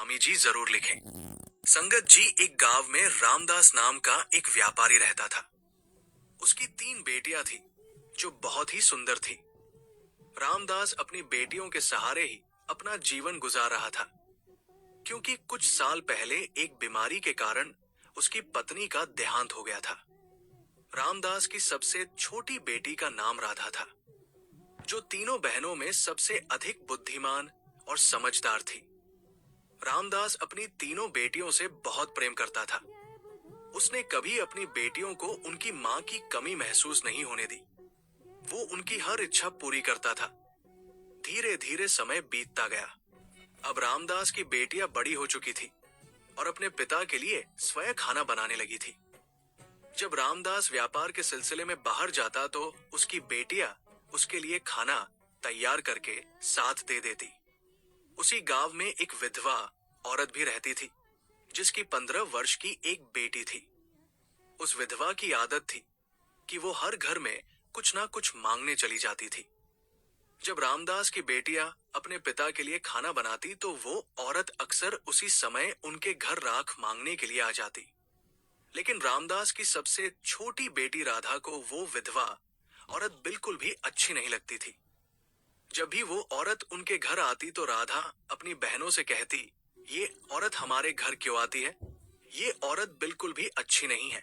स्वामी जी जरूर लिखें। संगत जी, एक गांव में रामदास नाम का एक व्यापारी रहता था। उसकी 3 बेटियां थी जो बहुत ही सुंदर थी। रामदास अपनी बेटियों के सहारे ही अपना जीवन गुजार रहा था, क्योंकि कुछ साल पहले एक बीमारी के कारण उसकी पत्नी का देहांत हो गया था। रामदास की सबसे छोटी बेटी का नाम राधा था, जो तीनों बहनों में सबसे अधिक बुद्धिमान और समझदार थी। रामदास अपनी तीनों बेटियों से बहुत प्रेम करता था। उसने कभी अपनी बेटियों को उनकी मां की कमी महसूस नहीं होने दी। वो उनकी हर इच्छा पूरी करता था। धीरे धीरे समय बीतता गया। अब रामदास की बेटियां बड़ी हो चुकी थी और अपने पिता के लिए स्वयं खाना बनाने लगी थी। जब रामदास व्यापार के सिलसिले में बाहर जाता तो उसकी बेटियां उसके लिए खाना तैयार करके साथ दे देती। उसी गांव में एक विधवा औरत भी रहती थी, जिसकी 15 वर्ष की एक बेटी थी। उस विधवा की आदत थी कि वो हर घर में कुछ ना कुछ मांगने चली जाती थी। जब रामदास की बेटियां अपने पिता के लिए खाना बनाती तो वो औरत अक्सर उसी समय उनके घर राख मांगने के लिए आ जाती। लेकिन रामदास की सबसे छोटी बेटी राधा को वो विधवा औरत बिल्कुल भी अच्छी नहीं लगती थी। जब भी वो औरत उनके घर आती तो राधा अपनी बहनों से कहती, ये औरत हमारे घर क्यों आती है? ये औरत बिल्कुल भी अच्छी नहीं है।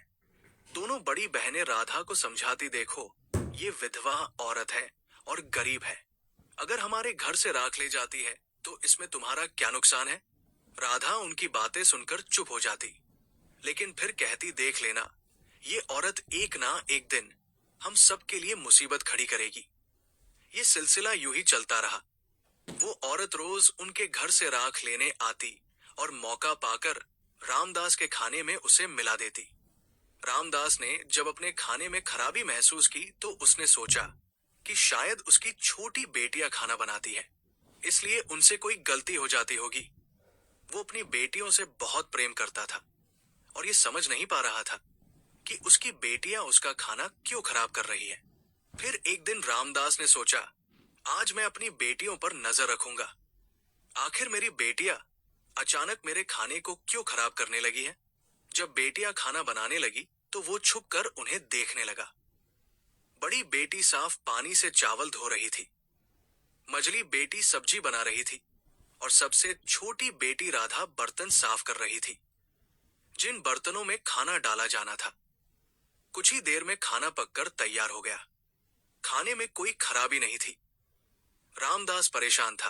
दोनों बड़ी बहनें राधा को समझाती, देखो, ये विधवा औरत है और गरीब है। अगर हमारे घर से राख ले जाती है तो इसमें तुम्हारा क्या नुकसान है? राधा उनकी बातें सुनकर चुप हो जाती, लेकिन फिर कहती, देख लेना, ये औरत एक ना एक दिन हम सबके लिए मुसीबत खड़ी करेगी। ये सिलसिला यूं ही चलता रहा। वो औरत रोज उनके घर से राख लेने आती और मौका पाकर रामदास के खाने में उसे मिला देती। रामदास ने जब अपने खाने में खराबी महसूस की तो उसने सोचा कि शायद उसकी छोटी बेटियां खाना बनाती है, इसलिए उनसे कोई गलती हो जाती होगी। वो अपनी बेटियों से बहुत प्रेम करता था और ये समझ नहीं पा रहा था कि उसकी बेटियां उसका खाना क्यों खराब कर रही है। फिर एक दिन रामदास ने सोचा, आज मैं अपनी बेटियों पर नजर रखूंगा। आखिर मेरी बेटियां अचानक मेरे खाने को क्यों खराब करने लगी है? जब बेटियां खाना बनाने लगी तो वो छुपकर उन्हें देखने लगा। बड़ी बेटी साफ पानी से चावल धो रही थी, मझली बेटी सब्जी बना रही थी और सबसे छोटी बेटी राधा बर्तन साफ कर रही थी, जिन बर्तनों में खाना डाला जाना था। कुछ ही देर में खाना पककर तैयार हो गया। खाने में कोई खराबी नहीं थी। रामदास परेशान था,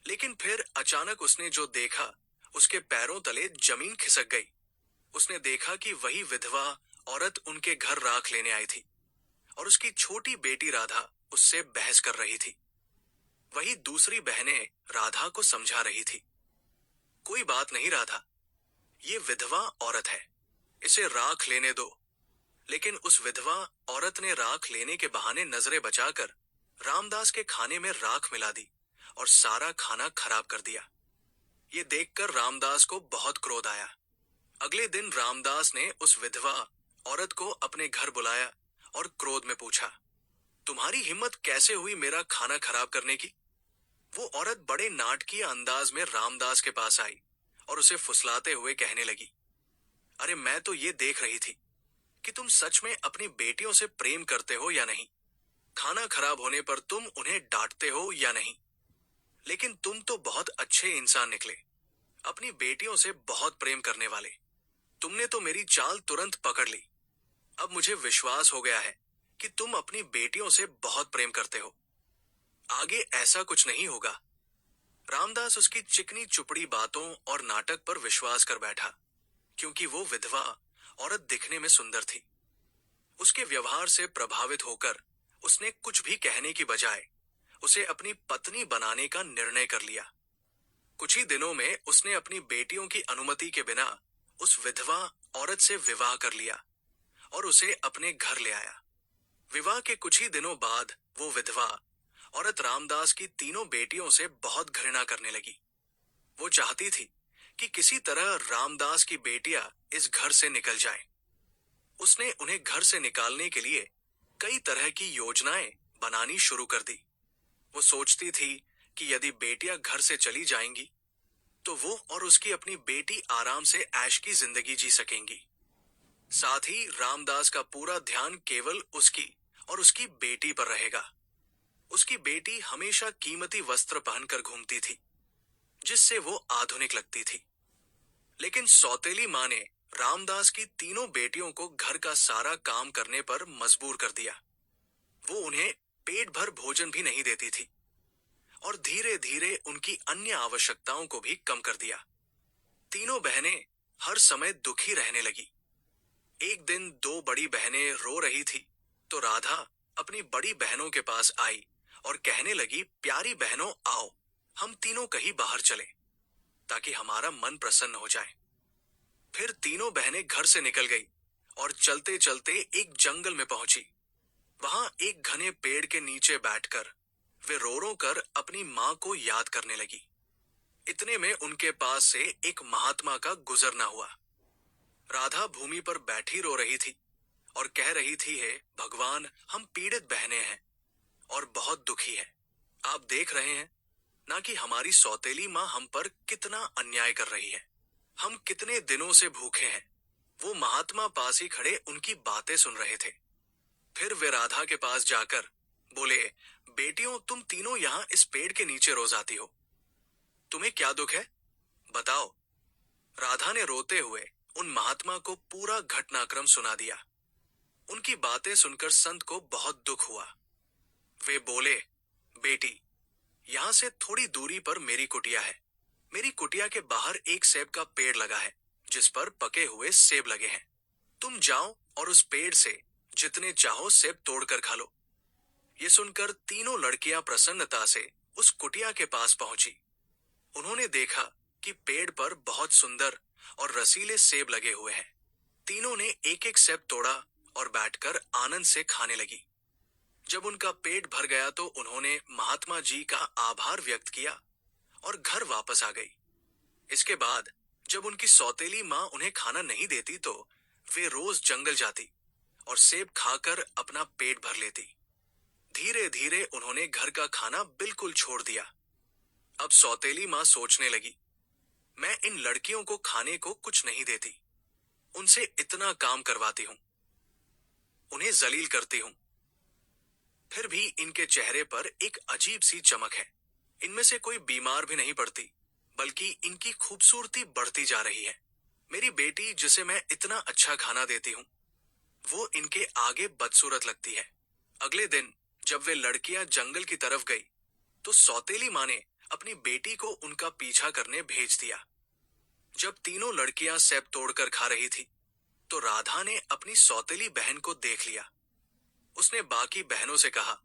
लेकिन फिर अचानक उसने जो देखा, उसके पैरों तले जमीन खिसक गई। उसने देखा कि वही विधवा औरत उनके घर राख लेने आई थी और उसकी छोटी बेटी राधा उससे बहस कर रही थी। वही दूसरी बहनें राधा को समझा रही थी, कोई बात नहीं राधा, ये विधवा औरत है, इसे राख लेने दो। लेकिन उस विधवा औरत ने राख लेने के बहाने नजरें बचाकर रामदास के खाने में राख मिला दी और सारा खाना खराब कर दिया। ये देखकर रामदास को बहुत क्रोध आया। अगले दिन रामदास ने उस विधवा औरत को अपने घर बुलाया और क्रोध में पूछा, तुम्हारी हिम्मत कैसे हुई मेरा खाना खराब करने की? वो औरत बड़े नाटकीय अंदाज में रामदास के पास आई और उसे फुसलाते हुए कहने लगी, अरे मैं तो ये देख रही थी कि तुम सच में अपनी बेटियों से प्रेम करते हो या नहीं। खाना खराब होने पर तुम उन्हें डांटते हो या नहीं। लेकिन तुम तो बहुत अच्छे इंसान निकले, अपनी बेटियों से बहुत प्रेम करने वाले। तुमने तो मेरी चाल तुरंत पकड़ ली। अब मुझे विश्वास हो गया है कि तुम अपनी बेटियों से बहुत प्रेम करते हो। आगे ऐसा कुछ नहीं होगा। रामदास उसकी चिकनी चुपड़ी बातों और नाटक पर विश्वास कर बैठा, क्योंकि वो विधवा औरत दिखने में सुंदर थी। उसके व्यवहार से प्रभावित होकर उसने कुछ भी कहने की बजाय उसे अपनी पत्नी बनाने का निर्णय कर लिया। कुछ ही दिनों में उसने अपनी बेटियों की अनुमति के बिना उस विधवा औरत से विवाह कर लिया और उसे अपने घर ले आया। विवाह के कुछ ही दिनों बाद वो विधवा औरत रामदास की तीनों बेटियों से बहुत घृणा करने लगी। वो चाहती थी कि किसी तरह रामदास की बेटियां इस घर से निकल जाएं। उसने उन्हें घर से निकालने के लिए कई तरह की योजनाएं बनानी शुरू कर दी। वो सोचती थी कि यदि बेटियां घर से चली जाएंगी तो वो और उसकी अपनी बेटी आराम से ऐश की जिंदगी जी सकेंगी। साथ ही रामदास का पूरा ध्यान केवल उसकी और उसकी बेटी पर रहेगा। उसकी बेटी हमेशा कीमती वस्त्र पहनकर घूमती थी, जिससे वो आधुनिक लगती थी। लेकिन सौतेली माँ ने रामदास की तीनों बेटियों को घर का सारा काम करने पर मजबूर कर दिया। वो उन्हें पेट भर भोजन भी नहीं देती थी और धीरे धीरे उनकी अन्य आवश्यकताओं को भी कम कर दिया। तीनों बहनें हर समय दुखी रहने लगी। एक दिन दो बड़ी बहनें रो रही थी, तो राधा अपनी बड़ी बहनों के पास आई और कहने लगी, प्यारी बहनों आओ, हम तीनों कहीं बाहर चलें, ताकि हमारा मन प्रसन्न हो जाए। फिर तीनों बहनें घर से निकल गई और चलते चलते एक जंगल में पहुंची। वहां एक घने पेड़ के नीचे बैठकर वे रो रो कर अपनी माँ को याद करने लगी। इतने में उनके पास से एक महात्मा का गुजरना हुआ। राधा भूमि पर बैठी रो रही थी और कह रही थी, हे भगवान, हम पीड़ित बहनें हैं और बहुत दुखी है। आप देख रहे हैं ना कि हमारी सौतेली माँ हम पर कितना अन्याय कर रही है। हम कितने दिनों से भूखे हैं। वो महात्मा पास ही खड़े उनकी बातें सुन रहे थे। फिर वे राधा के पास जाकर बोले, बेटियों, तुम तीनों यहाँ इस पेड़ के नीचे रोज आती हो, तुम्हें क्या दुख है, बताओ। राधा ने रोते हुए उन महात्मा को पूरा घटनाक्रम सुना दिया। उनकी बातें सुनकर संत को बहुत दुख हुआ। वे बोले, बेटी, यहाँ से थोड़ी दूरी पर मेरी कुटिया है। मेरी कुटिया के बाहर एक सेब का पेड़ लगा है, जिस पर पके हुए सेब लगे हैं। तुम जाओ और उस पेड़ से जितने चाहो सेब तोड़कर खा लो। ये सुनकर तीनों लड़कियां प्रसन्नता से उस कुटिया के पास पहुंची। उन्होंने देखा कि पेड़ पर बहुत सुंदर और रसीले सेब लगे हुए हैं। तीनों ने एक एक सेब तोड़ा और बैठकर आनंद से खाने लगी। जब उनका पेट भर गया तो उन्होंने महात्मा जी का आभार व्यक्त किया और घर वापस आ गई। इसके बाद जब उनकी सौतेली माँ उन्हें खाना नहीं देती तो वे रोज जंगल जाती और सेब खाकर अपना पेट भर लेती। धीरे धीरे उन्होंने घर का खाना बिल्कुल छोड़ दिया। अब सौतेली माँ सोचने लगी, मैं इन लड़कियों को खाने को कुछ नहीं देती, उनसे इतना काम करवाती हूँ, उन्हें जलील करती हूँ, फिर भी इनके चेहरे पर एक अजीब सी चमक है। इनमें से कोई बीमार भी नहीं पड़ती, बल्कि इनकी खूबसूरती बढ़ती जा रही है। मेरी बेटी, जिसे मैं इतना अच्छा खाना देती हूँ, वो इनके आगे बदसूरत लगती है। अगले दिन जब वे लड़कियां जंगल की तरफ गई, तो सौतेली माँ ने अपनी बेटी को उनका पीछा करने भेज दिया। जब तीनों लड़कियां सेब तोड़कर खा रही थी, तो राधा ने अपनी सौतेली बहन को देख लिया। उसने बाकी बहनों से कहा,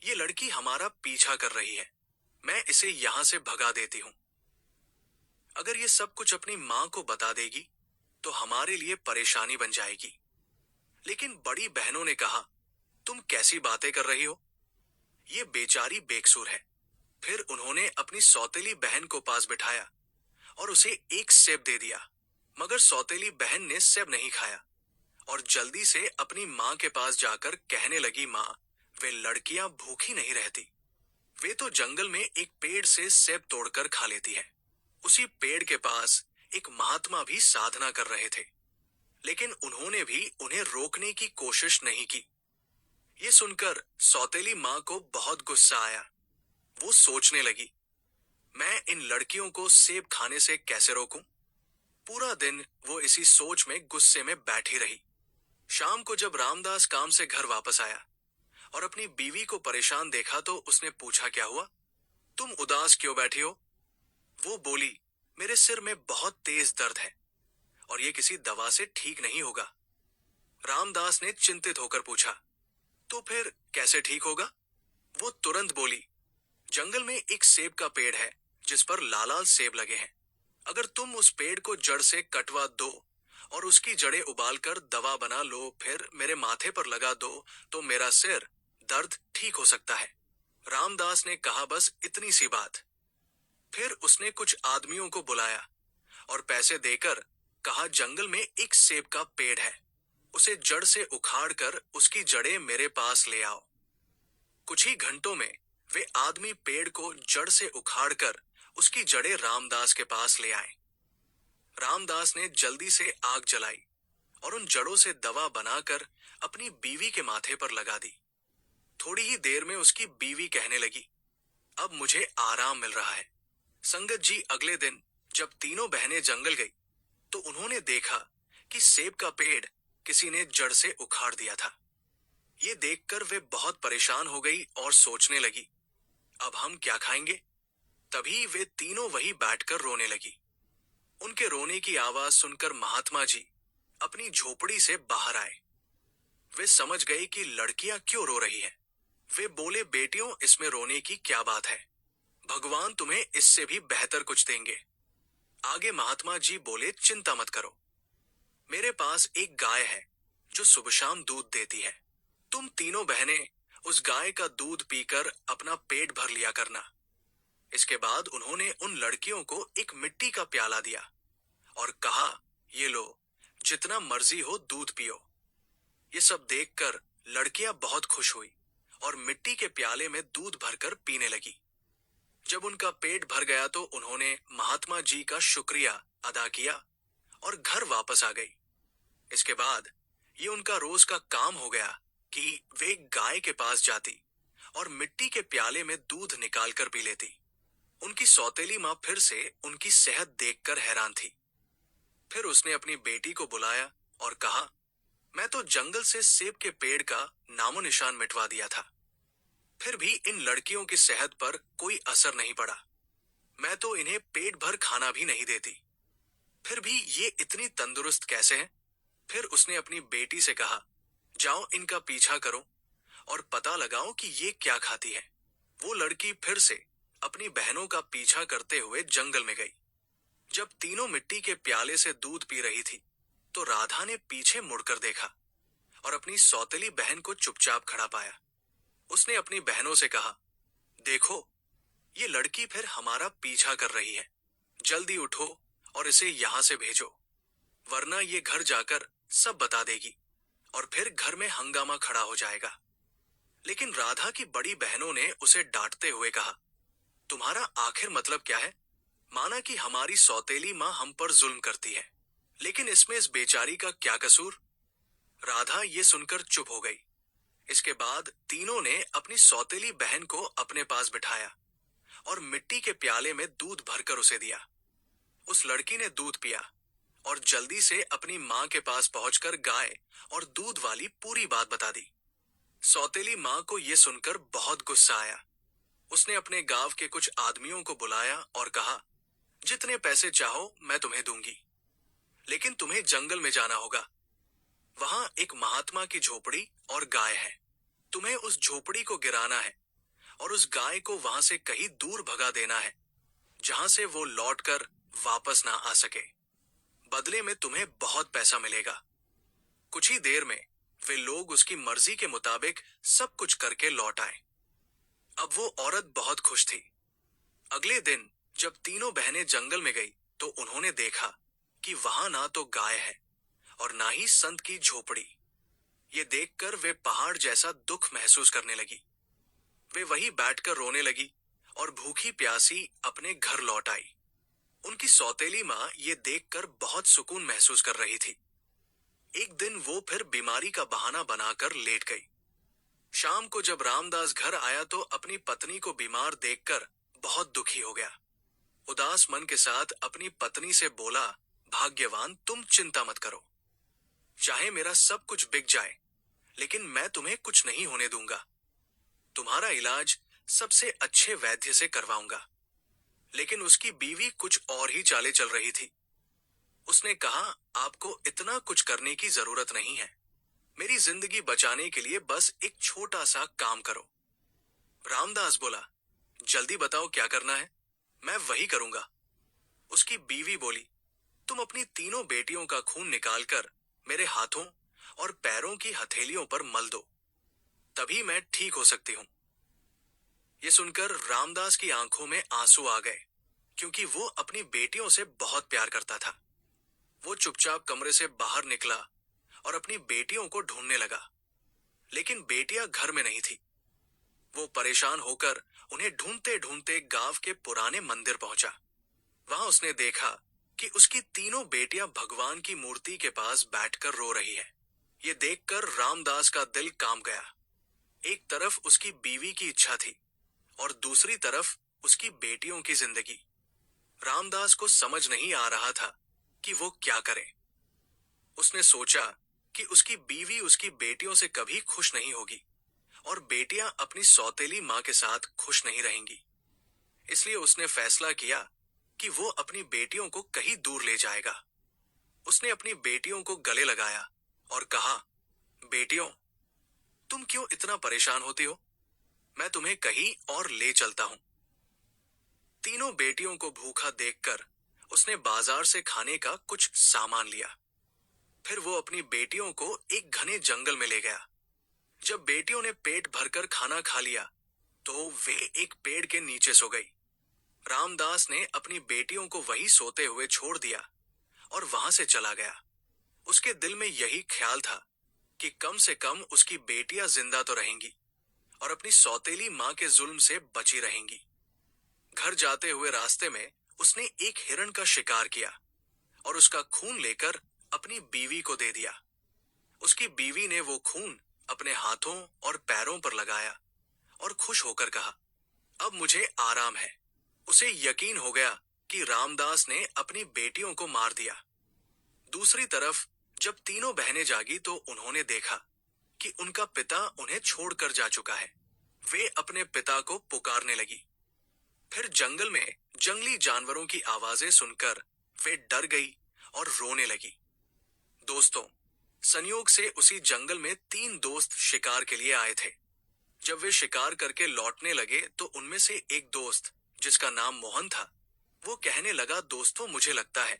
ये लड़की हमारा पीछा कर रही है, मैं इसे यहां से भगा देती हूँ। अगर ये सब कुछ अपनी माँ को बता देगी तो हमारे लिए परेशानी बन जाएगी। लेकिन बड़ी बहनों ने कहा, तुम कैसी बातें कर रही हो, ये बेचारी बेकसूर है। फिर उन्होंने अपनी सौतेली बहन को पास बिठाया और उसे एक सेब दे दिया, मगर सौतेली बहन ने सेब नहीं खाया और जल्दी से अपनी माँ के पास जाकर कहने लगी, माँ, वे लड़कियां भूखी नहीं रहती, वे तो जंगल में एक पेड़ से सेब तोड़कर खा लेती है। उसी पेड़ के पास एक महात्मा भी साधना कर रहे थे, लेकिन उन्होंने भी उन्हें रोकने की कोशिश नहीं की। ये सुनकर सौतेली माँ को बहुत गुस्सा आया। वो सोचने लगी, मैं इन लड़कियों को सेब खाने से कैसे रोकूं? पूरा दिन वो इसी सोच में गुस्से में बैठी रही। शाम को जब रामदास काम से घर वापस आया और अपनी बीवी को परेशान देखा तो उसने पूछा, क्या हुआ, तुम उदास क्यों बैठी हो? वो बोली, मेरे सिर में बहुत तेज दर्द है और ये किसी दवा से ठीक नहीं होगा। रामदास ने चिंतित होकर पूछा, तो फिर कैसे ठीक होगा? वो तुरंत बोली, जंगल में एक सेब का पेड़ है जिस पर लाल लाल सेब लगे हैं। अगर तुम उस पेड़ को जड़ से कटवा दो और उसकी जड़ें उबालकर दवा बना लो, फिर मेरे माथे पर लगा दो, तो मेरा सिर दर्द ठीक हो सकता है। रामदास ने कहा, बस इतनी सी बात। फिर उसने कुछ आदमियों को बुलाया और पैसे देकर कहा, जंगल में एक सेब का पेड़ है, उसे जड़ से उखाड़कर उसकी जड़ें मेरे पास ले आओ। कुछ ही घंटों में वे आदमी पेड़ को जड़ से उखाड़कर उसकी जड़ें रामदास के पास ले आए। रामदास ने जल्दी से आग जलाई और उन जड़ों से दवा बनाकर अपनी बीवी के माथे पर लगा दी। थोड़ी ही देर में उसकी बीवी कहने लगी, अब मुझे आराम मिल रहा है। संगत जी अगले दिन जब तीनों बहनें जंगल गई तो उन्होंने देखा कि सेब का पेड़ किसी ने जड़ से उखाड़ दिया था। ये देखकर वे बहुत परेशान हो गई और सोचने लगी, अब हम क्या खाएंगे। तभी वे तीनों वहीं बैठकर रोने लगी। उनके रोने की आवाज सुनकर महात्मा जी अपनी झोपड़ी से बाहर आए। वे समझ गए कि लड़कियां क्यों रो रही हैं। वे बोले, बेटियों, इसमें रोने की क्या बात है, भगवान तुम्हें इससे भी बेहतर कुछ देंगे। आगे महात्मा जी बोले, चिंता मत करो, मेरे पास एक गाय है जो सुबह शाम दूध देती है। तुम तीनों बहनें उस गाय का दूध पीकर अपना पेट भर लिया करना। इसके बाद उन्होंने उन लड़कियों को एक मिट्टी का प्याला दिया और कहा, ये लो, जितना मर्जी हो दूध पियो। ये सब देखकर लड़कियां बहुत खुश हुई और मिट्टी के प्याले में दूध भरकर पीने लगी। जब उनका पेट भर गया तो उन्होंने महात्मा जी का शुक्रिया अदा किया और घर वापस आ गई। इसके बाद ये उनका रोज का काम हो गया कि वे गाय के पास जाती और मिट्टी के प्याले में दूध निकालकर पी लेती। उनकी सौतेली माँ फिर से उनकी सेहत देखकर हैरान थी। फिर उसने अपनी बेटी को बुलाया और कहा, मैं तो जंगल से सेब के पेड़ का नामो निशान मिटवा दिया था, फिर भी इन लड़कियों की सेहत पर कोई असर नहीं पड़ा। मैं तो इन्हें पेट भर खाना भी नहीं देती, फिर भी ये इतनी तंदुरुस्त कैसे हैं? फिर उसने अपनी बेटी से कहा, जाओ इनका पीछा करो और पता लगाओ कि ये क्या खाती है। वो लड़की फिर से अपनी बहनों का पीछा करते हुए जंगल में गई। जब तीनों मिट्टी के प्याले से दूध पी रही थी तो राधा ने पीछे मुड़कर देखा और अपनी सौतेली बहन को चुपचाप खड़ा पाया। उसने अपनी बहनों से कहा, देखो, ये लड़की फिर हमारा पीछा कर रही है। जल्दी उठो और इसे यहां से भेजो, वरना ये घर जाकर सब बता देगी और फिर घर में हंगामा खड़ा हो जाएगा। लेकिन राधा की बड़ी बहनों ने उसे डांटते हुए कहा, तुम्हारा आखिर मतलब क्या है? माना कि हमारी सौतेली माँ हम पर जुल्म करती है, लेकिन इसमें इस बेचारी का क्या कसूर? राधा ये सुनकर चुप हो गई। इसके बाद तीनों ने अपनी सौतेली बहन को अपने पास बिठाया और मिट्टी के प्याले में दूध भरकर उसे दिया। उस लड़की ने दूध पिया और जल्दी से अपनी माँ के पास पहुंचकर गाय और दूध वाली पूरी बात बता दी। सौतेली माँ को यह सुनकर बहुत गुस्सा आया। उसने अपने गांव के कुछ आदमियों को बुलाया और कहा, जितने पैसे चाहो मैं तुम्हें दूंगी, लेकिन तुम्हें जंगल में जाना होगा। वहां एक महात्मा की झोपड़ी और गाय है। तुम्हें उस झोपड़ी को गिराना है और उस गाय को वहां से कहीं दूर भगा देना है, जहां से वो लौटकर वापस ना आ सके। बदले में तुम्हें बहुत पैसा मिलेगा। कुछ ही देर में वे लोग उसकी मर्जी के मुताबिक सब कुछ करके लौट आए। अब वो औरत बहुत खुश थी। अगले दिन जब तीनों बहनें जंगल में गई तो उन्होंने देखा कि वहां ना तो गाय है और ना ही संत की झोपड़ी। ये देखकर वे पहाड़ जैसा दुख महसूस करने लगी। वे वहीं बैठकर रोने लगी और भूखी प्यासी अपने घर लौट आई। उनकी सौतेली माँ ये देखकर बहुत सुकून महसूस कर रही थी। एक दिन वो फिर बीमारी का बहाना बनाकर लेट गई। शाम को जब रामदास घर आया तो अपनी पत्नी को बीमार देखकर बहुत दुखी हो गया। उदास मन के साथ अपनी पत्नी से बोला, भाग्यवान, तुम चिंता मत करो, चाहे मेरा सब कुछ बिक जाए, लेकिन मैं तुम्हें कुछ नहीं होने दूंगा। तुम्हारा इलाज सबसे अच्छे वैद्य से करवाऊंगा। लेकिन उसकी बीवी कुछ और ही चालें चल रही थी। उसने कहा, आपको इतना कुछ करने की जरूरत नहीं है। मेरी जिंदगी बचाने के लिए बस एक छोटा सा काम करो। रामदास बोला, जल्दी बताओ क्या करना है, मैं वही करूंगा। उसकी बीवी बोली, तुम अपनी तीनों बेटियों का खून निकालकर मेरे हाथों और पैरों की हथेलियों पर मल दो, तभी मैं ठीक हो सकती हूं। ये सुनकर रामदास की आंखों में आंसू आ गए, क्योंकि वो अपनी बेटियों से बहुत प्यार करता था। वो चुपचाप कमरे से बाहर निकला और अपनी बेटियों को ढूंढने लगा, लेकिन बेटियां घर में नहीं थी। वो परेशान होकर उन्हें ढूंढते ढूंढते गांव के पुराने मंदिर पहुंचा। वहां उसने देखा कि उसकी तीनों बेटियां भगवान की मूर्ति के पास बैठकर रो रही है। ये देखकर रामदास का दिल कांप गया। एक तरफ उसकी बीवी की इच्छा थी और दूसरी तरफ उसकी बेटियों की जिंदगी। रामदास को समझ नहीं आ रहा था कि वो क्या करे। उसने सोचा कि उसकी बीवी उसकी बेटियों से कभी खुश नहीं होगी और बेटियां अपनी सौतेली मां के साथ खुश नहीं रहेंगी। इसलिए उसने फैसला किया कि वो अपनी बेटियों को कहीं दूर ले जाएगा। उसने अपनी बेटियों को गले लगाया और कहा, बेटियों, तुम क्यों इतना परेशान होती हो? मैं तुम्हें कहीं और ले चलता हूं। तीनों बेटियों को भूखा देखकर उसने बाजार से खाने का कुछ सामान लिया। फिर वो अपनी बेटियों को एक घने जंगल में ले गया। जब बेटियों ने पेट भरकर खाना खा लिया तो वे एक पेड़ के नीचे सो गई। रामदास ने अपनी बेटियों को वहीं सोते हुए छोड़ दिया और वहां से चला गया। उसके दिल में यही ख्याल था कि कम से कम उसकी बेटियां जिंदा तो रहेंगी और अपनी सौतेली मां के जुल्म से बची रहेंगी। घर जाते हुए रास्ते में उसने एक हिरण का शिकार किया और उसका खून लेकर अपनी बीवी को दे दिया। उसकी बीवी ने वो खून अपने हाथों और पैरों पर लगाया और खुश होकर कहा, अब मुझे आराम है। उसे यकीन हो गया कि रामदास ने अपनी बेटियों को मार दिया। दूसरी तरफ जब तीनों बहनें जागी तो उन्होंने देखा कि उनका पिता उन्हें छोड़कर जा चुका है। वे अपने पिता को पुकारने लगी। फिर जंगल में जंगली जानवरों की आवाजें सुनकर वे डर गई और रोने लगी। दोस्तों, संयोग से उसी जंगल में तीन दोस्त शिकार के लिए आए थे। जब वे शिकार करके लौटने लगे तो उनमें से एक दोस्त, जिसका नाम मोहन था, वो कहने लगा, दोस्तों, मुझे लगता है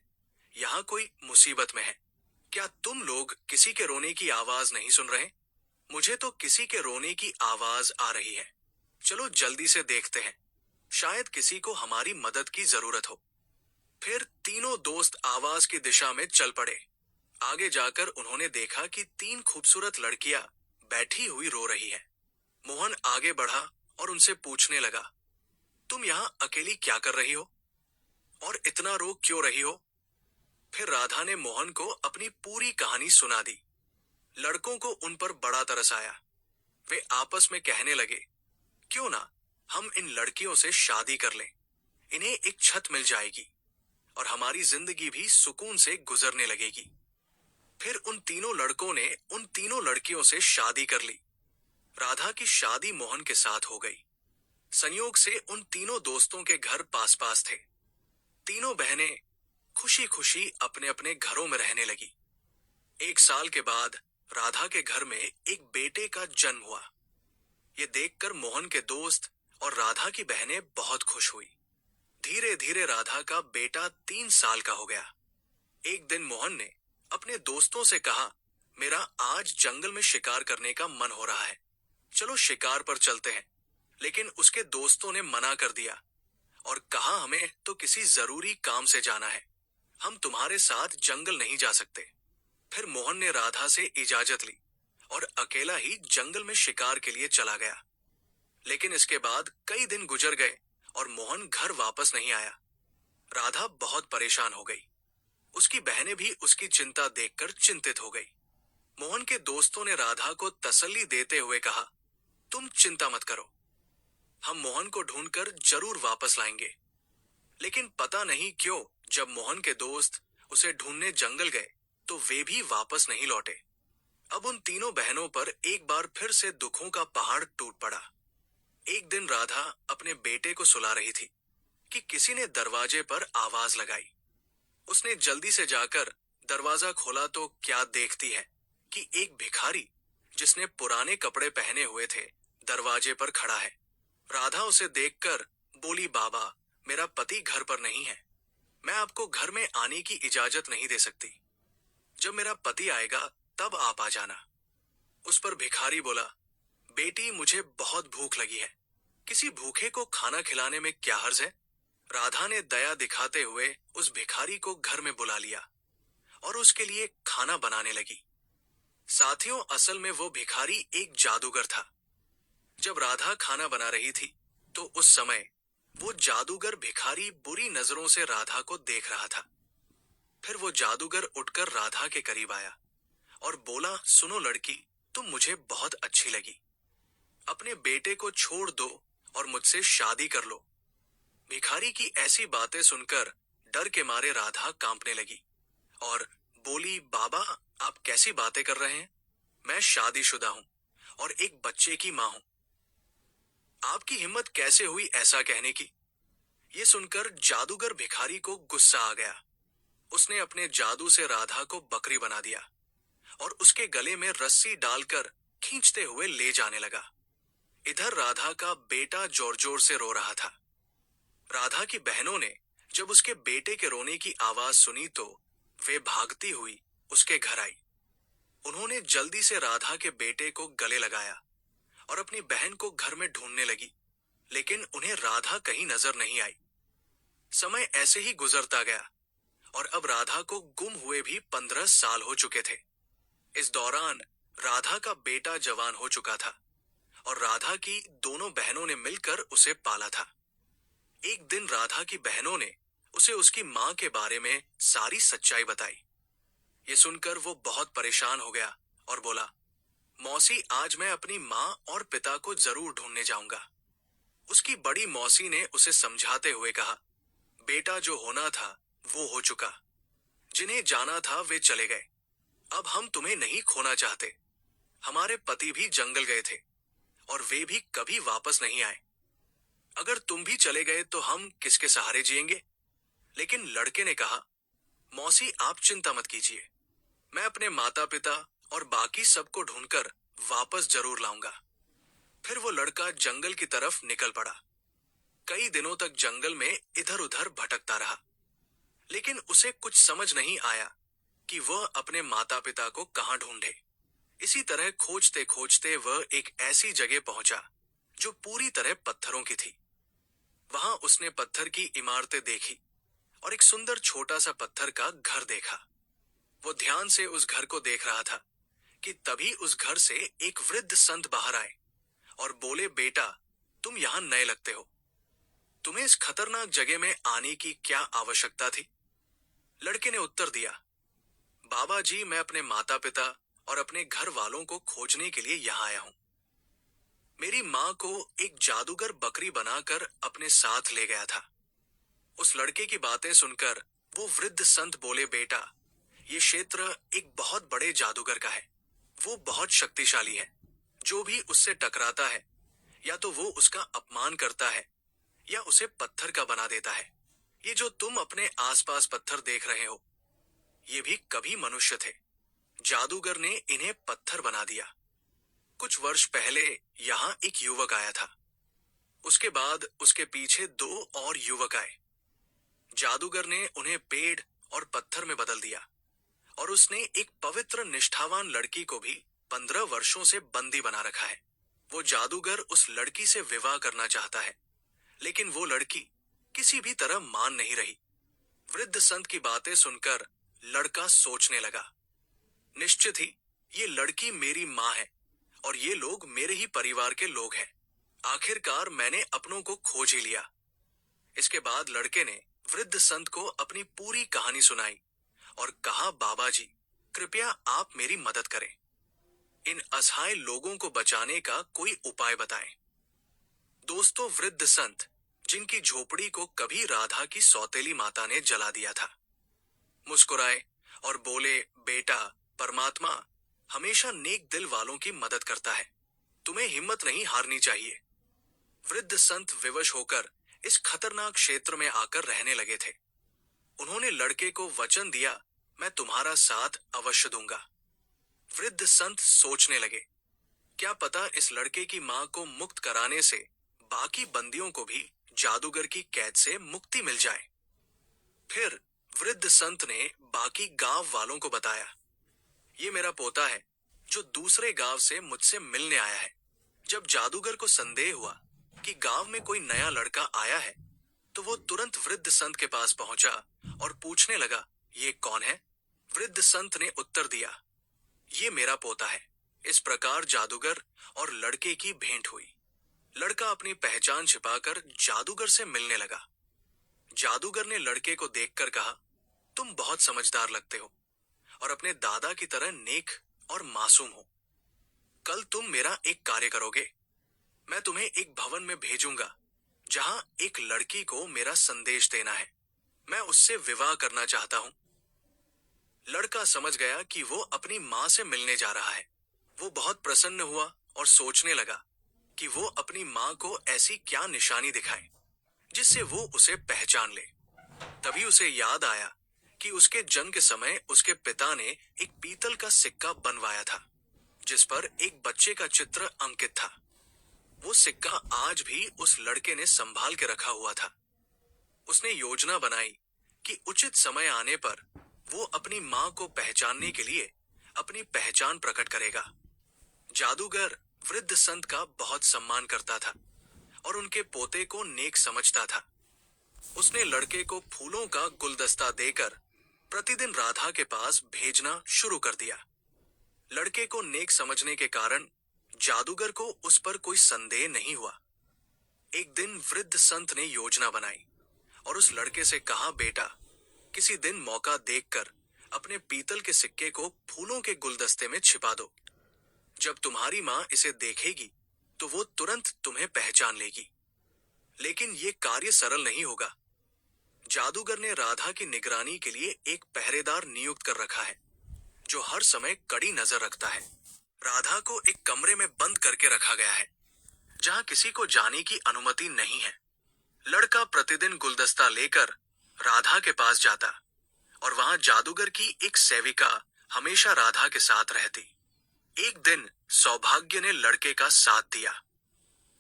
यहाँ कोई मुसीबत में है। क्या तुम लोग किसी के रोने की आवाज नहीं सुन रहे? मुझे तो किसी के रोने की आवाज आ रही है। चलो जल्दी से देखते हैं, शायद किसी को हमारी मदद की जरूरत हो। फिर तीनों दोस्त आवाज की दिशा में चल पड़े। आगे जाकर उन्होंने देखा कि तीन खूबसूरत लड़कियां बैठी हुई रो रही है। मोहन आगे बढ़ा और उनसे पूछने लगा, तुम यहाँ अकेली क्या कर रही हो और इतना रो क्यों रही हो? फिर राधा ने मोहन को अपनी पूरी कहानी सुना दी। लड़कों को उन पर बड़ा तरस आया। वे आपस में कहने लगे, क्यों ना हम इन लड़कियों से शादी कर लें। इन्हें एक छत मिल जाएगी और हमारी जिंदगी भी सुकून से गुजरने लगेगी। फिर उन तीनों लड़कों ने उन तीनों लड़कियों से शादी कर ली। राधा की शादी मोहन के साथ हो गई। संयोग से उन तीनों दोस्तों के घर पास पास थे। तीनों बहनें खुशी खुशी अपने अपने घरों में रहने लगी। एक साल के बाद राधा के घर में एक बेटे का जन्म हुआ। ये देखकर मोहन के दोस्त और राधा की बहनें बहुत खुश हुई। धीरे धीरे राधा का बेटा 3 साल का हो गया। एक दिन मोहन ने अपने दोस्तों से कहा, मेरा आज जंगल में शिकार करने का मन हो रहा है, चलो शिकार पर चलते हैं। लेकिन उसके दोस्तों ने मना कर दिया और कहा, हमें तो किसी जरूरी काम से जाना है, हम तुम्हारे साथ जंगल नहीं जा सकते। फिर मोहन ने राधा से इजाजत ली और अकेला ही जंगल में शिकार के लिए चला गया। लेकिन इसके बाद कई दिन गुजर गए और मोहन घर वापस नहीं आया। राधा बहुत परेशान हो गई। उसकी बहनें भी उसकी चिंता देखकर चिंतित हो गई। मोहन के दोस्तों ने राधा को तसल्ली देते हुए कहा, तुम चिंता मत करो, हम मोहन को ढूंढकर जरूर वापस लाएंगे। लेकिन पता नहीं क्यों जब मोहन के दोस्त उसे ढूंढने जंगल गए तो वे भी वापस नहीं लौटे। अब उन तीनों बहनों पर एक बार फिर से दुखों का पहाड़ टूट पड़ा। एक दिन राधा अपने बेटे को सुला रही थी कि किसी ने दरवाजे पर आवाज लगाई। उसने जल्दी से जाकर दरवाजा खोला तो क्या देखती है कि एक भिखारी, जिसने पुराने कपड़े पहने हुए थे, दरवाजे पर खड़ा है। राधा उसे देखकर बोली, बाबा, मेरा पति घर पर नहीं है, मैं आपको घर में आने की इजाजत नहीं दे सकती। जब मेरा पति आएगा तब आप आ जाना। उस पर भिखारी बोला, बेटी, मुझे बहुत भूख लगी है, किसी भूखे को खाना खिलाने में क्या हर्ज है? राधा ने दया दिखाते हुए उस भिखारी को घर में बुला लिया और उसके लिए खाना बनाने लगी। साथियों, असल में वो भिखारी एक जादूगर था। जब राधा खाना बना रही थी तो उस समय वो जादूगर भिखारी बुरी नजरों से राधा को देख रहा था। फिर वो जादूगर उठकर राधा के करीब आया और बोला, सुनो लड़की, तुम मुझे बहुत अच्छी लगी। अपने बेटे को छोड़ दो और मुझसे शादी कर लो। भिखारी की ऐसी बातें सुनकर डर के मारे राधा कांपने लगी और बोली, बाबा, आप कैसी बातें कर रहे हैं? मैं शादीशुदा हूं और एक बच्चे की मां हूं। आपकी हिम्मत कैसे हुई ऐसा कहने की? ये सुनकर जादूगर भिखारी को गुस्सा आ गया। उसने अपने जादू से राधा को बकरी बना दिया और उसके गले में रस्सी डालकर खींचते हुए ले जाने लगा। इधर राधा का बेटा जोर जोर से रो रहा था। राधा की बहनों ने जब उसके बेटे के रोने की आवाज सुनी तो वे भागती हुई उसके घर आई। उन्होंने जल्दी से राधा के बेटे को गले लगाया और अपनी बहन को घर में ढूंढने लगी, लेकिन उन्हें राधा कहीं नजर नहीं आई। समय ऐसे ही गुजरता गया और अब राधा को गुम हुए भी 15 साल हो चुके थे। इस दौरान राधा का बेटा जवान हो चुका था और राधा की दोनों बहनों ने मिलकर उसे पाला था। एक दिन राधा की बहनों ने उसे उसकी मां के बारे में सारी सच्चाई बताई। ये सुनकर वो बहुत परेशान हो गया और बोला, मौसी, आज मैं अपनी मां और पिता को जरूर ढूंढने जाऊंगा। उसकी बड़ी मौसी ने उसे समझाते हुए कहा, बेटा, जो होना था वो हो चुका। जिन्हें जाना था वे चले गए। अब हम तुम्हें नहीं खोना चाहते। हमारे पति भी जंगल गए थे और वे भी कभी वापस नहीं आए। अगर तुम भी चले गए तो हम किसके सहारे जिएंगे? लेकिन लड़के ने कहा, मौसी, आप चिंता मत कीजिए। मैं अपने माता पिता और बाकी सबको ढूंढकर वापस जरूर लाऊंगा। फिर वो लड़का जंगल की तरफ निकल पड़ा। कई दिनों तक जंगल में इधर उधर भटकता रहा, लेकिन उसे कुछ समझ नहीं आया कि वह अपने माता पिता को कहां ढूंढे। इसी तरह खोजते खोजते वह एक ऐसी जगह पहुंचा जो पूरी तरह पत्थरों की थी। वहां उसने पत्थर की इमारतें देखी और एक सुंदर छोटा सा पत्थर का घर देखा। वो ध्यान से उस घर को देख रहा था कि तभी उस घर से एक वृद्ध संत बाहर आए और बोले, बेटा, तुम यहाँ नए लगते हो। तुम्हें इस खतरनाक जगह में आने की क्या आवश्यकता थी? लड़के ने उत्तर दिया, बाबा जी, मैं अपने माता पिता और अपने घर वालों को खोजने के लिए यहाँ आया हूँ। मेरी माँ को एक जादूगर बकरी बनाकर अपने साथ ले गया था। उस लड़के की बातें सुनकर वो वृद्ध संत बोले, बेटा, ये क्षेत्र एक बहुत बड़े जादूगर का है। वो बहुत शक्तिशाली है। जो भी उससे टकराता है या तो वो उसका अपमान करता है या उसे पत्थर का बना देता है। ये जो तुम अपने आसपास पत्थर देख रहे हो, ये भी कभी मनुष्य थे। जादूगर ने इन्हें पत्थर बना दिया। कुछ वर्ष पहले यहाँ एक युवक आया था। उसके बाद उसके पीछे 2 और युवक आए। जादूगर ने उन्हें पेड़ और पत्थर में बदल दिया और उसने एक पवित्र निष्ठावान लड़की को भी 15 वर्षों से बंदी बना रखा है। वो जादूगर उस लड़की से विवाह करना चाहता है, लेकिन वो लड़की किसी भी तरह मान नहीं रही। वृद्ध संत की बातें सुनकर लड़का सोचने लगा, निश्चित ही ये लड़की मेरी माँ है और ये लोग मेरे ही परिवार के लोग हैं। आखिरकार मैंने अपनों को खोज ही लिया। इसके बाद लड़के ने वृद्ध संत को अपनी पूरी कहानी सुनाई और कहा, बाबा जी, कृपया आप मेरी मदद करें। इन असहाय लोगों को बचाने का कोई उपाय बताएं। दोस्तों, वृद्ध संत, जिनकी झोपड़ी को कभी राधा की सौतेली माता ने जला दिया था, मुस्कुराए और बोले, बेटा, परमात्मा हमेशा नेक दिल वालों की मदद करता है। तुम्हें हिम्मत नहीं हारनी चाहिए। वृद्ध संत विवश होकर इस खतरनाक क्षेत्र में आकर रहने लगे थे। उन्होंने लड़के को वचन दिया, मैं तुम्हारा साथ अवश्य दूंगा। वृद्ध संत सोचने लगे, क्या पता इस लड़के की मां को मुक्त कराने से बाकी बंदियों को भी जादूगर की कैद से मुक्ति मिल जाए। फिर वृद्ध संत ने बाकी गांव वालों को बताया, ये मेरा पोता है जो दूसरे गांव से मुझसे मिलने आया है। जब जादूगर को संदेह हुआ कि गांव में कोई नया लड़का आया है, तो वो तुरंत वृद्ध संत के पास पहुंचा और पूछने लगा, ये कौन है? वृद्ध संत ने उत्तर दिया, ये मेरा पोता है। इस प्रकार जादूगर और लड़के की भेंट हुई। लड़का अपनी पहचान छिपाकर जादूगर से मिलने लगा। जादूगर ने लड़के को देखकर कहा, तुम बहुत समझदार लगते हो और अपने दादा की तरह नेक और मासूम हो। कल तुम मेरा एक कार्य करोगे। मैं तुम्हें एक भवन में भेजूंगा जहां एक लड़की को मेरा संदेश देना है। मैं उससे विवाह करना चाहता हूं। लड़का समझ गया कि वो अपनी माँ से मिलने जा रहा है। वो बहुत प्रसन्न हुआ और सोचने लगा कि वो अपनी माँ को ऐसी क्या निशानी दिखाए जिससे वो उसे पहचान ले। तभी उसे याद आया कि उसके जन्म के समय उसके पिता ने एक पीतल का सिक्का बनवाया था जिस पर एक बच्चे का चित्र अंकित था। वो सिक्का आज भी उस लड़के ने संभाल के रखा हुआ था। उसने योजना बनाई कि उचित समय आने पर वो अपनी माँ को पहचानने के लिए अपनी पहचान प्रकट करेगा। जादूगर वृद्ध संत का बहुत सम्मान करता था और उनके पोते को नेक समझता था। उसने लड़के को फूलों का गुलदस्ता देकर प्रतिदिन राधा के पास भेजना शुरू कर दिया। लड़के को नेक समझने के कारण जादूगर को उस पर कोई संदेह नहीं हुआ। एक दिन वृद्ध संत ने योजना बनाई और उस लड़के से कहा, बेटा, किसी दिन मौका देखकर अपने पीतल के सिक्के को फूलों के गुलदस्ते में छिपा दो। जब तुम्हारी माँ इसे देखेगी तो वो तुरंत तुम्हें पहचान लेगी। लेकिन ये कार्य सरल नहीं होगा। जादूगर ने राधा की निगरानी के लिए एक पहरेदार नियुक्त कर रखा है जो हर समय कड़ी नजर रखता है। राधा को एक कमरे में बंद करके रखा गया है जहां किसी को जाने की अनुमति नहीं है। लड़का प्रतिदिन गुलदस्ता लेकर राधा के पास जाता और वहां जादूगर की एक सेविका हमेशा राधा के साथ रहती। एक दिन सौभाग्य ने लड़के का साथ दिया।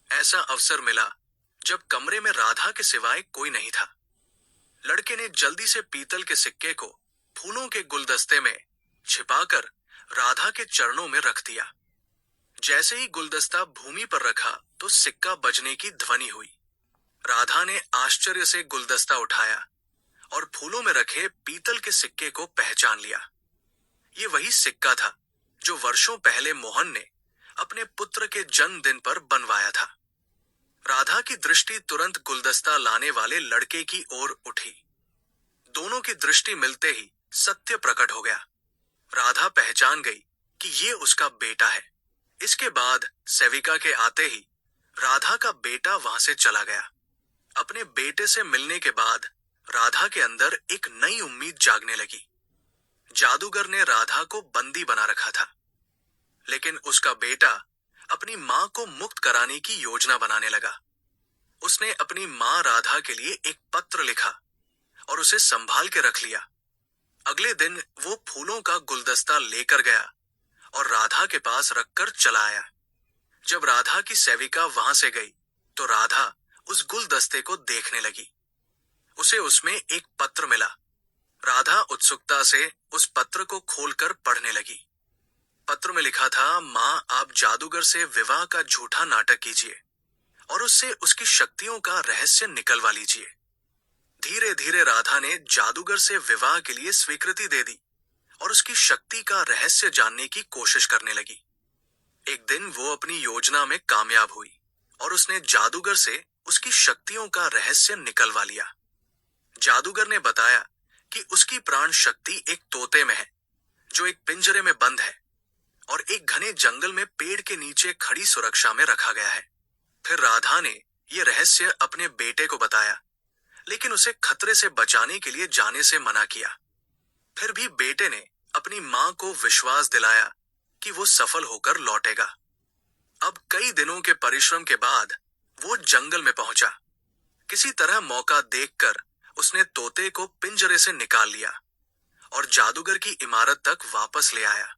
ऐसा अवसर मिला जब कमरे में राधा के सिवाय कोई नहीं था। लड़के ने जल्दी से पीतल के सिक्के को फूलों के गुलदस्ते में छिपाकर राधा के चरणों में रख दिया। जैसे ही गुलदस्ता भूमि पर रखा तो सिक्का बजने की ध्वनि हुई। राधा ने आश्चर्य से गुलदस्ता उठाया और फूलों में रखे पीतल के सिक्के को पहचान लिया। ये वही सिक्का था जो वर्षों पहले मोहन ने अपने पुत्र के जन्मदिन पर बनवाया था। राधा की दृष्टि तुरंत गुलदस्ता लाने वाले लड़के की ओर उठी। दोनों की दृष्टि मिलते ही सत्य प्रकट हो गया। राधा पहचान गई कि ये उसका बेटा है। इसके बाद सेविका के आते ही राधा का बेटा वहां से चला गया। अपने बेटे से मिलने के बाद राधा के अंदर एक नई उम्मीद जागने लगी। जादूगर ने राधा को बंदी बना रखा था, लेकिन उसका बेटा अपनी माँ को मुक्त कराने की योजना बनाने लगा। उसने अपनी माँ राधा के लिए एक पत्र लिखा और उसे संभाल के रख लिया। अगले दिन वो फूलों का गुलदस्ता लेकर गया और राधा के पास रखकर चला आया। जब राधा की सेविका वहां से गई तो राधा उस गुलदस्ते को देखने लगी। उसे उसमें एक पत्र मिला। राधा उत्सुकता से उस पत्र को खोलकर पढ़ने लगी। पत्र में लिखा था, माँ, आप जादूगर से विवाह का झूठा नाटक कीजिए और उससे उसकी शक्तियों का रहस्य निकलवा लीजिए। धीरे धीरे राधा ने जादूगर से विवाह के लिए स्वीकृति दे दी और उसकी शक्ति का रहस्य जानने की कोशिश करने लगी। एक दिन वो अपनी योजना में कामयाब हुई और उसने जादूगर से उसकी शक्तियों का रहस्य निकलवा लिया। जादूगर ने बताया कि उसकी प्राण शक्ति एक तोते में है जो एक पिंजरे में बंद है और एक घने जंगल में पेड़ के नीचे खड़ी सुरक्षा में रखा गया है। फिर राधा ने यह रहस्य अपने बेटे को बताया, लेकिन उसे खतरे से बचाने के लिए जाने से मना किया। फिर भी बेटे ने अपनी माँ को विश्वास दिलाया कि वो सफल होकर लौटेगा। अब कई दिनों के परिश्रम के बाद वो जंगल में पहुंचा। किसी तरह मौका देखकर उसने तोते को पिंजरे से निकाल लिया और जादूगर की इमारत तक वापस ले आया।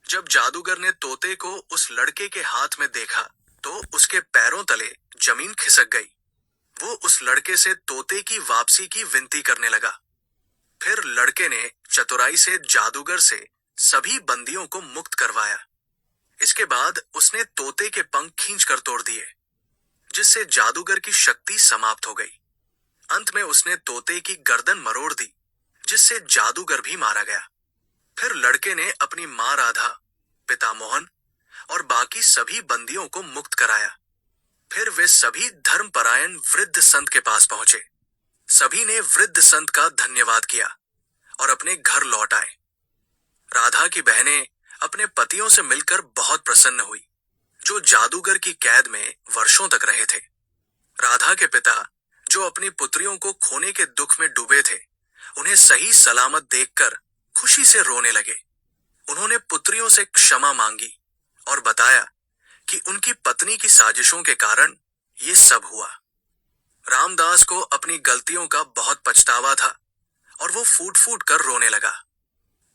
जब जादूगर ने तोते को उस लड़के के हाथ में देखा तो उसके पैरों तले जमीन खिसक गई। वो उस लड़के से तोते की वापसी की विनती करने लगा। फिर लड़के ने चतुराई से जादूगर से सभी बंदियों को मुक्त करवाया। इसके बाद उसने तोते के पंख खींचकर तोड़ दिए, जिससे जादूगर की शक्ति समाप्त हो गई। अंत में उसने तोते की गर्दन मरोड़ दी, जिससे जादूगर भी मारा गया। फिर लड़के ने अपनी माँ राधा, पिता मोहन और बाकी सभी बंदियों को मुक्त कराया। फिर वे सभी धर्मपरायण वृद्ध संत के पास पहुंचे। सभी ने वृद्ध संत का धन्यवाद किया और अपने घर लौट आए। राधा की बहनें अपने पतियों से मिलकर बहुत प्रसन्न हुई, जो जादूगर की कैद में वर्षों तक रहे थे। राधा के पिता, जो अपनी पुत्रियों को खोने के दुख में डूबे थे, उन्हें सही सलामत देखकर खुशी से रोने लगे। उन्होंने पुत्रियों से क्षमा मांगी और बताया कि उनकी पत्नी की साजिशों के कारण ये सब हुआ। रामदास को अपनी गलतियों का बहुत पछतावा था और वो फूट फूट कर रोने लगा।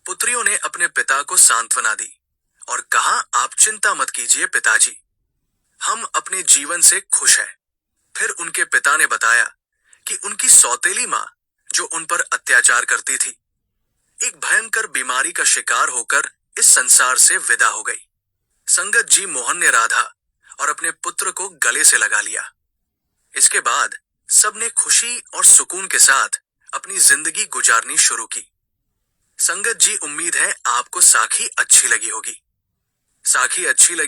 पुत्रियों ने अपने पिता को सांत्वना दी और कहा, आप चिंता मत कीजिए पिताजी, हम अपने जीवन से खुश हैं। फिर उनके पिता ने बताया कि उनकी सौतेली माँ, जो उन पर अत्याचार करती थी, एक भयंकर बीमारी का शिकार होकर इस संसार से विदा हो गई। संगत जी मोहन ने राधा और अपने पुत्र को गले से लगा लिया। इसके बाद सबने खुशी और सुकून के साथ अपनी जिंदगी गुजारनी शुरू की। संगत जी, उम्मीद है आपको साखी अच्छी लगी होगी। साखी अच्छी लगी